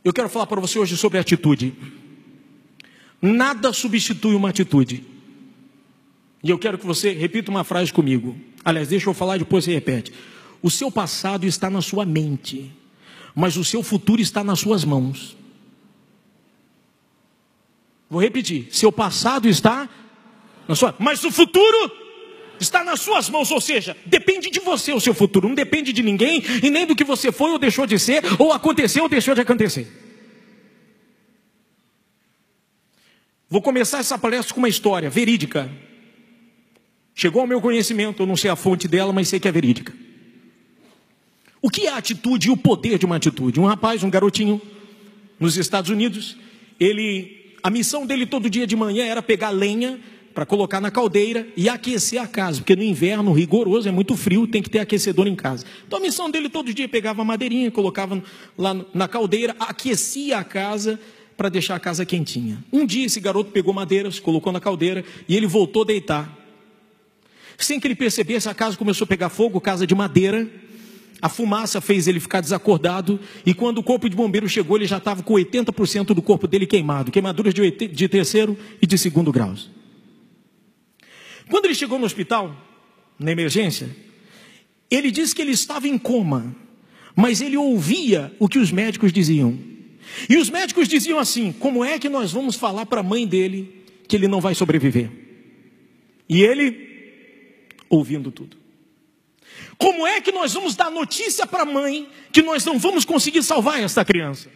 Eu quero falar para você hoje sobre atitude. Nada substitui uma atitude. E eu quero que você repita uma frase comigo. Aliás, deixa eu falar e depois você repete. O seu passado está na sua mente, mas o seu futuro está nas suas mãos. Vou repetir. Seu passado está na sua... Mas o futuro está nas suas mãos. Ou seja, depende de você o seu futuro. Não depende de ninguém e nem do que você foi ou deixou de ser, ou aconteceu ou deixou de acontecer. Vou começar essa palestra com uma história verídica. Chegou ao meu conhecimento, eu não sei a fonte dela, mas sei que é verídica. O que é a atitude e o poder de uma atitude? Um rapaz, um garotinho, nos Estados Unidos, a missão dele todo dia de manhã era pegar lenha para colocar na caldeira e aquecer a casa, porque no inverno rigoroso, é muito frio, tem que ter aquecedor em casa. Então a missão dele todo dia pegava a madeirinha, colocava lá na caldeira, aquecia a casa para deixar a casa quentinha. Um dia esse garoto pegou madeiras, colocou na caldeira e ele voltou a deitar. Sem que ele percebesse, a casa começou a pegar fogo, casa de madeira. A fumaça fez ele ficar desacordado. E quando o corpo de bombeiro chegou, ele já estava com 80% do corpo dele queimado. Queimaduras de terceiro e de segundo graus. Quando ele chegou no hospital, na emergência, ele disse que ele estava em coma. Mas ele ouvia o que os médicos diziam. E os médicos diziam assim: como é que nós vamos falar para a mãe dele que ele não vai sobreviver? E ele... ouvindo tudo. Como é que nós vamos dar notícia para a mãe que nós não vamos conseguir salvar esta criança?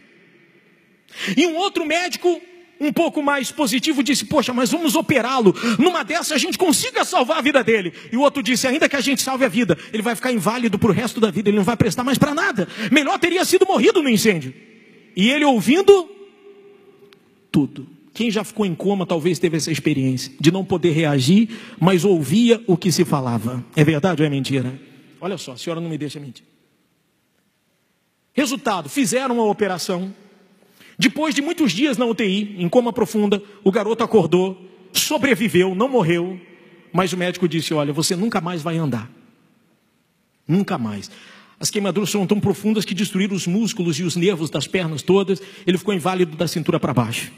E um outro médico, um pouco mais positivo, disse: poxa, mas vamos operá-lo. Numa dessa a gente consiga salvar a vida dele. E o outro disse: ainda que a gente salve a vida, ele vai ficar inválido para o resto da vida, ele não vai prestar mais para nada. Melhor teria sido morrido no incêndio. E ele ouvindo tudo. Quem já ficou em coma talvez teve essa experiência de não poder reagir, mas ouvia o que se falava. É verdade ou é mentira? Olha só, a senhora não me deixa mentir. Resultado, fizeram a operação. Depois de muitos dias na UTI, em coma profunda, o garoto acordou, sobreviveu, não morreu. Mas o médico disse: olha, você nunca mais vai andar. Nunca mais. As queimaduras foram tão profundas que destruíram os músculos e os nervos das pernas todas. Ele ficou inválido da cintura para baixo.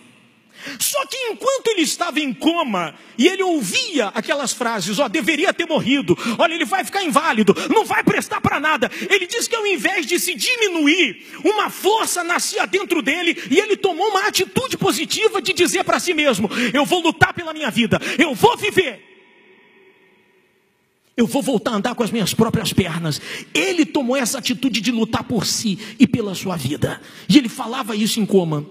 Só que enquanto ele estava em coma, e ele ouvia aquelas frases: ó, deveria ter morrido, olha, ele vai ficar inválido, não vai prestar para nada. Ele disse que ao invés de se diminuir, uma força nascia dentro dele, e ele tomou uma atitude positiva de dizer para si mesmo: eu vou lutar pela minha vida, eu vou viver. Eu vou voltar a andar com as minhas próprias pernas. Ele tomou essa atitude de lutar por si e pela sua vida. E ele falava isso em coma.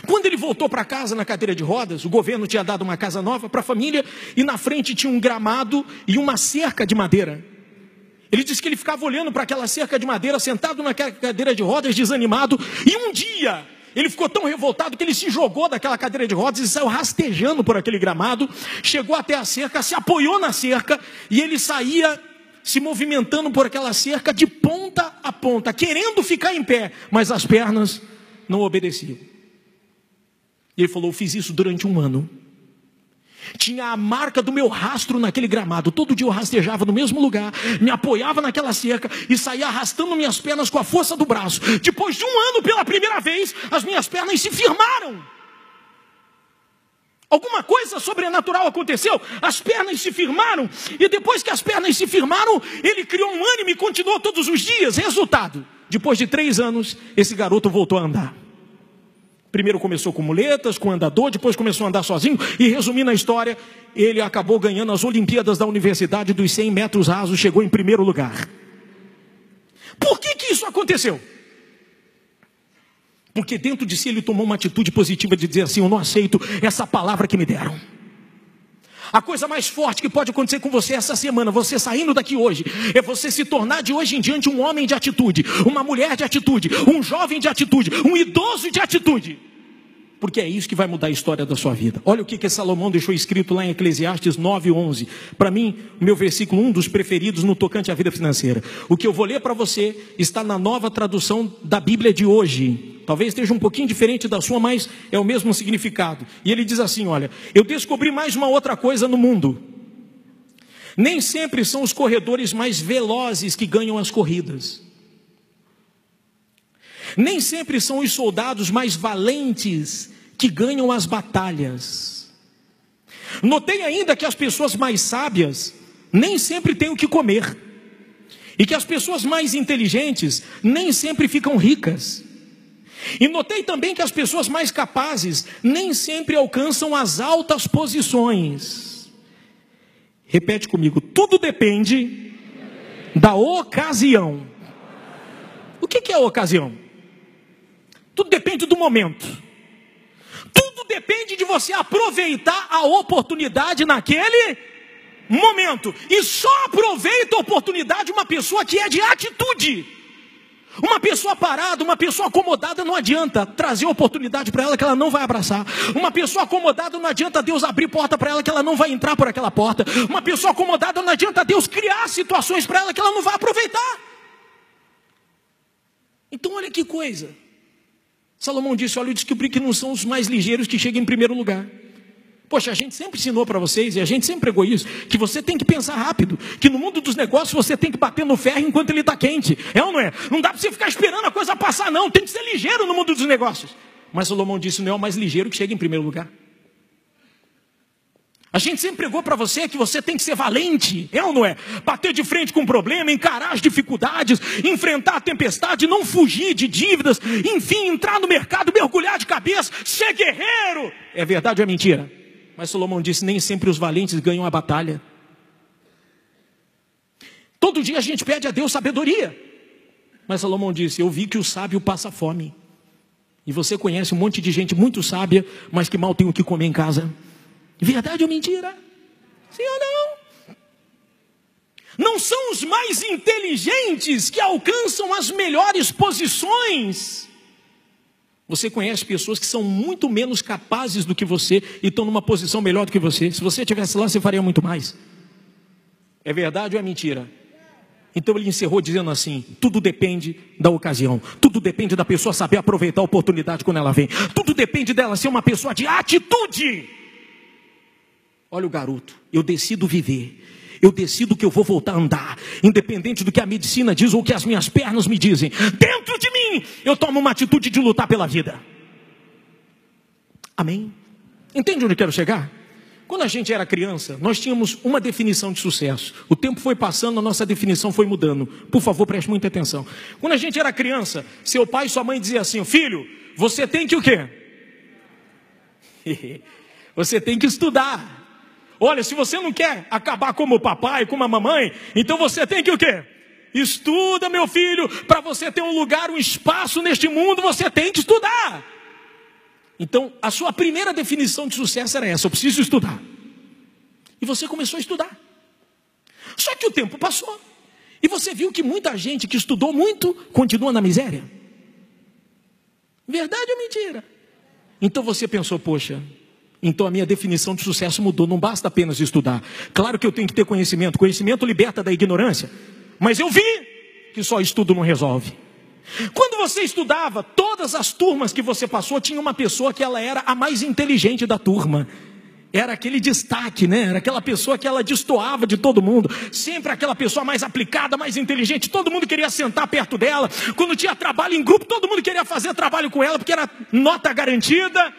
Quando ele voltou para casa na cadeira de rodas, o governo tinha dado uma casa nova para a família, e na frente tinha um gramado e uma cerca de madeira. Ele disse que ele ficava olhando para aquela cerca de madeira, sentado naquela cadeira de rodas, desanimado. E um dia, ele ficou tão revoltado que ele se jogou daquela cadeira de rodas e saiu rastejando por aquele gramado. Chegou até a cerca, se apoiou na cerca, e ele saía se movimentando por aquela cerca de ponta a ponta, querendo ficar em pé, mas as pernas não obedeciam. E ele falou: eu fiz isso durante 1 ano. Tinha a marca do meu rastro naquele gramado. Todo dia eu rastejava no mesmo lugar, me apoiava naquela cerca e saía arrastando minhas pernas com a força do braço. Depois de 1 ano, pela primeira vez, as minhas pernas se firmaram. Alguma coisa sobrenatural aconteceu. As pernas se firmaram. E depois que as pernas se firmaram, ele criou um ânimo e continuou todos os dias. Resultado: depois de 3 anos, esse garoto voltou a andar. Primeiro começou com muletas, com andador, depois começou a andar sozinho. E resumindo a história, ele acabou ganhando as Olimpíadas da Universidade dos 100 metros rasos, chegou em 1º lugar. Por que isso aconteceu? Porque dentro de si ele tomou uma atitude positiva de dizer assim: eu não aceito essa palavra que me deram. A coisa mais forte que pode acontecer com você essa semana, você saindo daqui hoje, é você se tornar de hoje em diante um homem de atitude, uma mulher de atitude, um jovem de atitude, um idoso de atitude. Porque é isso que vai mudar a história da sua vida. Olha o que Salomão deixou escrito lá em Eclesiastes 9:11. Para mim, o meu versículo, um dos preferidos no tocante à vida financeira. O que eu vou ler para você está na nova tradução da Bíblia de hoje. Talvez esteja um pouquinho diferente da sua, mas é o mesmo significado. E ele diz assim: olha, eu descobri mais uma outra coisa no mundo. Nem sempre são os corredores mais velozes que ganham as corridas. Nem sempre são os soldados mais valentes que ganham as batalhas. Notei ainda que as pessoas mais sábias nem sempre têm o que comer. E que as pessoas mais inteligentes nem sempre ficam ricas. E notei também que as pessoas mais capazes nem sempre alcançam as altas posições. Repete comigo: tudo depende da ocasião. O que é a ocasião? Tudo depende do momento. Tudo depende de você aproveitar a oportunidade naquele momento. E só aproveita a oportunidade uma pessoa que é de atitude. Uma pessoa parada, uma pessoa acomodada, não adianta trazer oportunidade para ela que ela não vai abraçar. Uma pessoa acomodada, não adianta Deus abrir porta para ela que ela não vai entrar por aquela porta. Uma pessoa acomodada, não adianta Deus criar situações para ela que ela não vai aproveitar. Então olha que coisa. Salomão disse: olha, eu descobri que não são os mais ligeiros que chegam em primeiro lugar. Poxa, a gente sempre ensinou para vocês, e a gente sempre pregou isso, que você tem que pensar rápido, que no mundo dos negócios você tem que bater no ferro enquanto ele está quente. É ou não é? Não dá para você ficar esperando a coisa passar, não. Tem que ser ligeiro no mundo dos negócios. Mas Salomão disse: não é o mais ligeiro que chega em primeiro lugar. A gente sempre pregou para você que você tem que ser valente, é ou não é? Bater de frente com o problema, encarar as dificuldades, enfrentar a tempestade, não fugir de dívidas, enfim, entrar no mercado, mergulhar de cabeça, ser guerreiro. É verdade ou é mentira? Mas Salomão disse: nem sempre os valentes ganham a batalha. Todo dia a gente pede a Deus sabedoria. Mas Salomão disse: eu vi que o sábio passa fome. E você conhece um monte de gente muito sábia, mas que mal tem o que comer em casa. Verdade ou mentira? Sim ou não? Não são os mais inteligentes que alcançam as melhores posições. Você conhece pessoas que são muito menos capazes do que você e estão numa posição melhor do que você. Se você estivesse lá, você faria muito mais. É verdade ou é mentira? Então ele encerrou dizendo assim: tudo depende da ocasião. Tudo depende da pessoa saber aproveitar a oportunidade quando ela vem. Tudo depende dela ser uma pessoa de atitude. Olha o garoto: eu decido viver. Eu decido que eu vou voltar a andar, independente do que a medicina diz ou que as minhas pernas me dizem. Dentro de mim, eu tomo uma atitude de lutar pela vida. Amém? Entende onde eu quero chegar? Quando a gente era criança, nós tínhamos uma definição de sucesso. O tempo foi passando, a nossa definição foi mudando. Por favor, preste muita atenção. Quando a gente era criança, seu pai e sua mãe diziam assim: filho, você tem que o quê? Você tem que estudar. Olha, se você não quer acabar como o papai, como a mamãe, então você tem que o quê? Estuda, meu filho, para você ter um lugar, um espaço neste mundo, você tem que estudar. Então, a sua primeira definição de sucesso era essa: eu preciso estudar. E você começou a estudar. Só que o tempo passou. E você viu que muita gente que estudou muito, continua na miséria. Verdade ou mentira? Então você pensou: poxa, então a minha definição de sucesso mudou. Não basta apenas estudar. Claro que eu tenho que ter conhecimento. Conhecimento liberta da ignorância. Mas eu vi que só estudo não resolve. Quando você estudava, todas as turmas que você passou, tinha uma pessoa que ela era a mais inteligente da turma. Era aquele destaque, né? Era aquela pessoa que ela destoava de todo mundo. Sempre aquela pessoa mais aplicada, mais inteligente. Todo mundo queria sentar perto dela. Quando tinha trabalho em grupo, todo mundo queria fazer trabalho com ela, porque era nota garantida.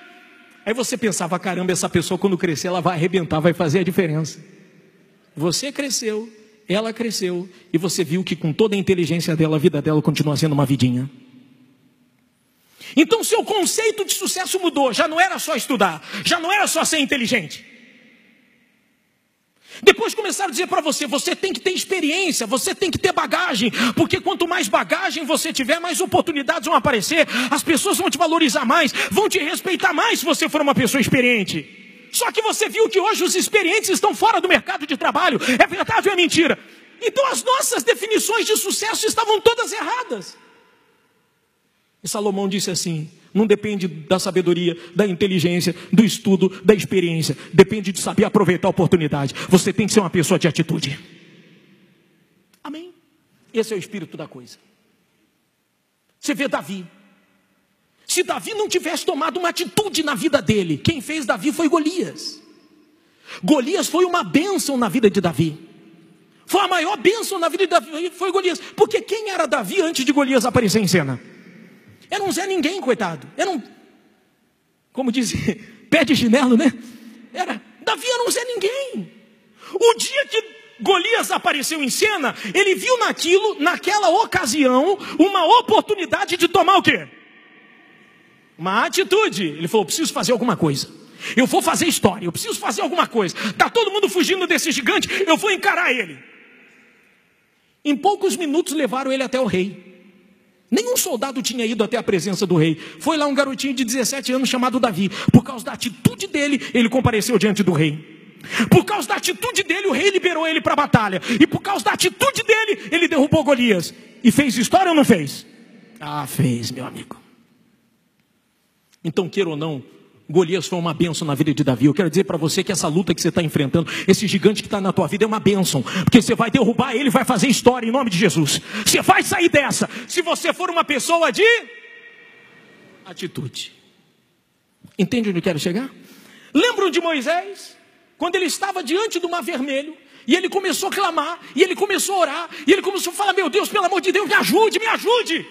Aí você pensava: caramba, essa pessoa quando crescer, ela vai arrebentar, vai fazer a diferença. Você cresceu, ela cresceu, e você viu que com toda a inteligência dela, a vida dela continua sendo uma vidinha. Então seu conceito de sucesso mudou. Já não era só estudar, já não era só ser inteligente. Depois começaram a dizer para você: você tem que ter experiência, você tem que ter bagagem, porque quanto mais bagagem você tiver, mais oportunidades vão aparecer, as pessoas vão te valorizar mais, vão te respeitar mais se você for uma pessoa experiente. Só que você viu que hoje os experientes estão fora do mercado de trabalho. É verdade ou é mentira? Então as nossas definições de sucesso estavam todas erradas. E Salomão disse assim: não depende da sabedoria, da inteligência, do estudo, da experiência. Depende de saber aproveitar a oportunidade. Você tem que ser uma pessoa de atitude. Amém? Esse é o espírito da coisa. Você vê Davi. Se Davi não tivesse tomado uma atitude na vida dele, quem fez Davi foi Golias. Golias foi uma bênção na vida de Davi. Foi a maior bênção na vida de Davi, foi Golias. Porque quem era Davi antes de Golias aparecer em cena? Era um Zé Ninguém, coitado. Era um, como diz, pé de chinelo, né? Davi era um Zé Ninguém. O dia que Golias apareceu em cena, ele viu naquela ocasião, uma oportunidade de tomar o quê? Uma atitude. Ele falou, preciso fazer alguma coisa. Eu vou fazer história, eu preciso fazer alguma coisa. Está todo mundo fugindo desse gigante, eu vou encarar ele. Em poucos minutos levaram ele até o rei. Nenhum soldado tinha ido até a presença do rei. Foi lá um garotinho de 17 anos chamado Davi. Por causa da atitude dele, ele compareceu diante do rei. Por causa da atitude dele, o rei liberou ele para a batalha. E por causa da atitude dele, ele derrubou Golias. E fez história ou não fez? Ah, fez, meu amigo. Então, queira ou não, Golias foi uma bênção na vida de Davi. Eu quero dizer para você que essa luta que você está enfrentando, esse gigante que está na tua vida é uma bênção, porque você vai derrubar ele, vai fazer história em nome de Jesus. Você vai sair dessa, se você for uma pessoa de atitude. Entende onde eu quero chegar? Lembram de Moisés? Quando ele estava diante do mar vermelho, e ele começou a clamar, e ele começou a orar, e ele começou a falar, meu Deus, pelo amor de Deus, me ajude, me ajude.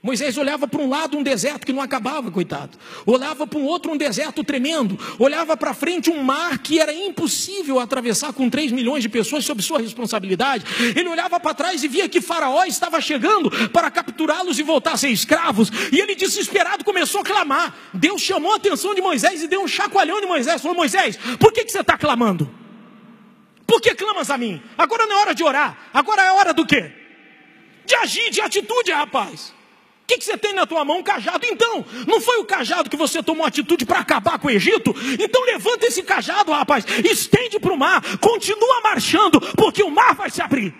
Moisés olhava para um lado um deserto que não acabava, coitado. Olhava para um outro um deserto tremendo. Olhava para frente um mar que era impossível atravessar com 3 milhões de pessoas sob sua responsabilidade. Ele olhava para trás e via que Faraó estava chegando para capturá-los e voltar a ser escravos. E ele desesperado começou a clamar. Deus chamou a atenção de Moisés e deu um chacoalhão de Moisés. Falou, Moisés, por que você está clamando? Por que clamas a mim? Agora não é hora de orar. Agora é hora do quê? De agir, de atitude, rapaz. O que você tem na tua mão? Um cajado. Então, não foi o cajado que você tomou atitude para acabar com o Egito? Então levanta esse cajado, rapaz, estende para o mar, continua marchando, porque o mar vai se abrir.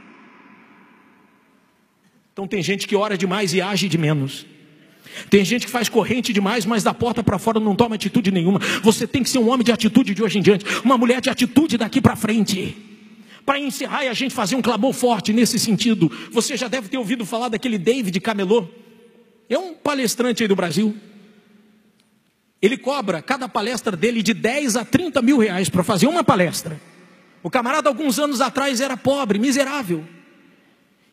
Então tem gente que ora demais e age de menos. Tem gente que faz corrente demais, mas da porta para fora não toma atitude nenhuma. Você tem que ser um homem de atitude de hoje em diante, uma mulher de atitude daqui para frente. Para encerrar e a gente fazer um clamor forte nesse sentido, você já deve ter ouvido falar daquele David Camelot. É um palestrante aí do Brasil. Ele cobra cada palestra dele de 10 a 30 mil reais para fazer uma palestra. O camarada alguns anos atrás era pobre, miserável.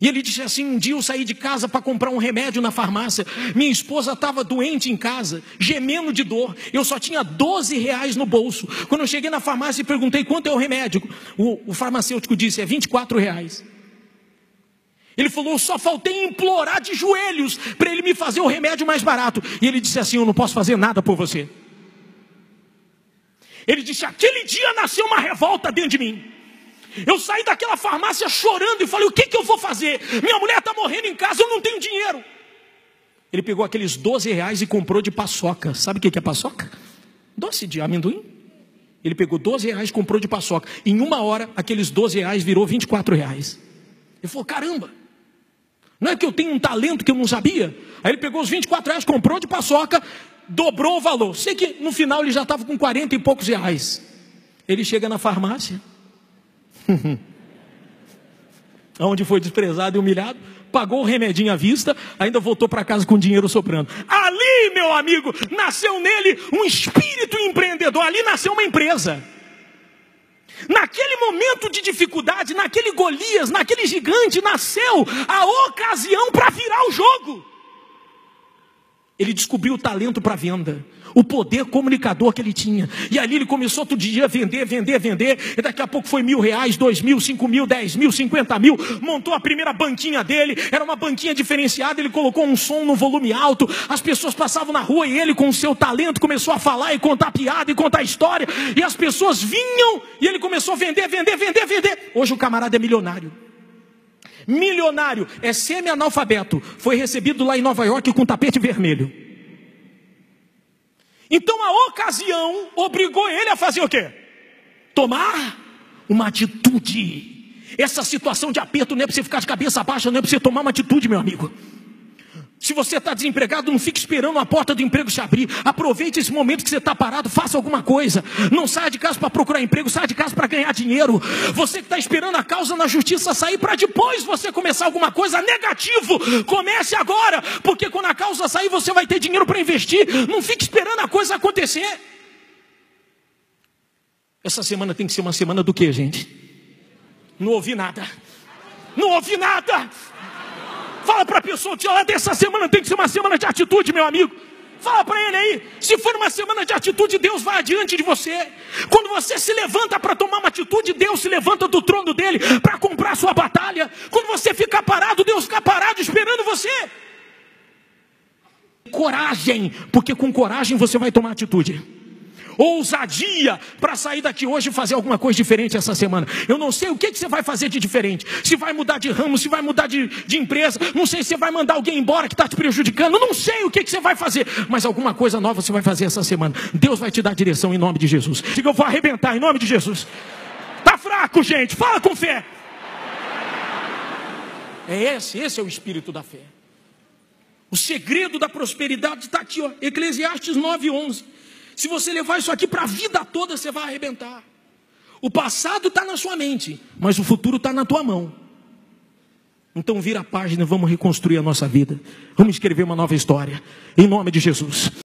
E ele disse assim, um dia eu saí de casa para comprar um remédio na farmácia. Minha esposa estava doente em casa, gemendo de dor. Eu só tinha 12 reais no bolso. Quando eu cheguei na farmácia e perguntei quanto é o remédio, o farmacêutico disse, é 24 reais. Ele falou, eu só faltei implorar de joelhos para ele me fazer o remédio mais barato. E ele disse assim, eu não posso fazer nada por você. Ele disse, aquele dia nasceu uma revolta dentro de mim. Eu saí daquela farmácia chorando e falei, o que eu vou fazer? Minha mulher está morrendo em casa, eu não tenho dinheiro. Ele pegou aqueles 12 reais e comprou de paçoca. Sabe o que é paçoca? Doce de amendoim. Ele pegou 12 reais e comprou de paçoca. Em uma hora, aqueles 12 reais virou 24 reais. Ele falou, caramba. Não é que eu tenho um talento que eu não sabia? Aí ele pegou os 24 reais, comprou de paçoca, dobrou o valor. Sei que no final ele já estava com 40 e poucos reais. Ele chega na farmácia, onde foi desprezado e humilhado, pagou o remedinho à vista, ainda voltou para casa com dinheiro sobrando. Ali, meu amigo, nasceu nele um espírito empreendedor, ali nasceu uma empresa. Naquele momento de dificuldade, naquele Golias, naquele gigante, nasceu a ocasião para virar o jogo. Ele descobriu o talento para venda, o poder comunicador que ele tinha. E ali ele começou todo dia a vender. E daqui a pouco foi 1.000 reais, 2.000, 5.000, 10.000, 50.000. Montou a primeira banquinha dele. Era uma banquinha diferenciada. Ele colocou um som no volume alto. As pessoas passavam na rua e ele, com o seu talento, começou a falar e contar piada e contar história. E as pessoas vinham e ele começou a vender. Hoje o camarada é milionário. Milionário, é semi-analfabeto. Foi recebido lá em Nova York com tapete vermelho. Então a ocasião obrigou ele a fazer o quê? Tomar uma atitude. Essa situação de aperto não é para você ficar de cabeça baixa, não é para você tomar uma atitude, meu amigo. Se você está desempregado, não fique esperando a porta do emprego se abrir. Aproveite esse momento que você está parado, faça alguma coisa. Não saia de casa para procurar emprego, saia de casa para ganhar dinheiro. Você que está esperando a causa na justiça sair para depois você começar alguma coisa, negativo. Comece agora, porque quando a causa sair você vai ter dinheiro para investir. Não fique esperando a coisa acontecer. Essa semana tem que ser uma semana do quê, gente? Não ouvi nada. Não ouvi nada. Fala para a pessoa que essa semana tem que ser uma semana de atitude, meu amigo. Fala para ele aí, se for uma semana de atitude, Deus vai adiante de você. Quando você se levanta para tomar uma atitude, Deus se levanta do trono dele para comprar a sua batalha. Quando você fica parado, Deus fica parado esperando você. Coragem, porque com coragem você vai tomar atitude. Ousadia para sair daqui hoje e fazer alguma coisa diferente essa semana. Eu não sei o que você vai fazer de diferente. Se vai mudar de ramo, se vai mudar de empresa. Não sei se você vai mandar alguém embora que está te prejudicando. Não sei o que você vai fazer. Mas alguma coisa nova você vai fazer essa semana. Deus vai te dar direção em nome de Jesus. Diga, eu vou arrebentar em nome de Jesus. Tá fraco, gente. Fala com fé. Esse é o espírito da fé. O segredo da prosperidade está aqui, ó. Eclesiastes 9:11. Se você levar isso aqui para a vida toda, você vai arrebentar. O passado está na sua mente, mas o futuro está na tua mão. Então vira a página e vamos reconstruir a nossa vida. Vamos escrever uma nova história. Em nome de Jesus.